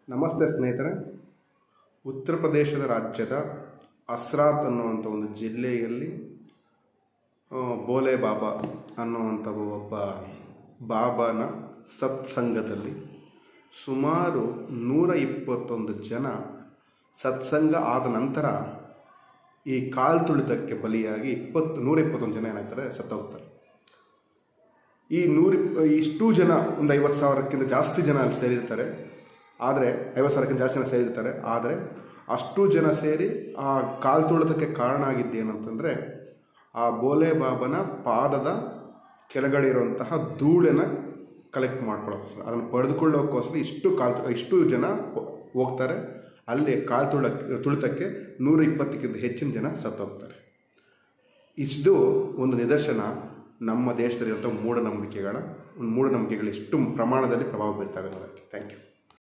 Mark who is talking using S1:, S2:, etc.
S1: ನಮಸ್ತೆ ಸ್ನೇಹಿತರೆ. ಉತ್ತರ ಪ್ರದೇಶದ ರಾಜ್ಯದ ಅಸ್ರಾತ್ ಅನ್ನುವಂಥ ಒಂದು ಜಿಲ್ಲೆಯಲ್ಲಿ ಬೋಲೆ ಬಾಬಾ ಅನ್ನುವಂಥ ಒಬ್ಬ ಬಾಬಾನ ಸತ್ಸಂಗದಲ್ಲಿ ಸುಮಾರು 121 ಜನ ಸತ್ಸಂಗ ಆದ ನಂತರ ಈ ಕಾಲು ತುಳಿತಕ್ಕೆ ಬಲಿಯಾಗಿ 121 ಜನ ಏನಾಗ್ತಾರೆ, ಸತ್ತೋಗ್ತಾರೆ. ಈ ಇಷ್ಟು ಜನ ಒಂದು 50,000ಕ್ಕಿಂತ ಜಾಸ್ತಿ ಜನ ಅಲ್ಲಿ ಸೇರಿರ್ತಾರೆ. ಆದರೆ 50,000ಕ್ಕಿಂತ ಜಾಸ್ತಿ ಜನ ಸೇರಿರ್ತಾರೆ. ಆದರೆ ಅಷ್ಟು ಜನ ಸೇರಿ ಆ ಕಾಲು ತುಳಿತಕ್ಕೆ ಕಾರಣ ಆಗಿದ್ದೇನಂತಂದರೆ, ಆ ಬೋಲೆ ಬಾಬನ ಪಾದದ ಕೆಳಗಡೆ ಇರುವಂತಹ ಧೂಳನ್ನು ಕಲೆಕ್ಟ್ ಮಾಡ್ಕೊಳ್ಳೋಕ್ಕೋಸ್ಕರ, ಅದನ್ನು ಪಡೆದುಕೊಳ್ಳೋಕ್ಕೋಸ್ಕರ ಇಷ್ಟು ಜನ ಹೋಗ್ತಾರೆ. ಅಲ್ಲಿ ತುಳಿತಕ್ಕೆ 120ಕ್ಕಿಂತ ಹೆಚ್ಚಿನ ಜನ ಸತ್ತೋಗ್ತಾರೆ. ಇಷ್ಟು ಒಂದು ನಿದರ್ಶನ ನಮ್ಮ ದೇಶದಲ್ಲಿರುವಂಥ ಮೂಢನಂಬಿಕೆಗಳು ಎಷ್ಟು ಪ್ರಮಾಣದಲ್ಲಿ ಪ್ರಭಾವ ಬೀರ್ತಾವೆ ಅನ್ನೋದಕ್ಕೆ. Thank you.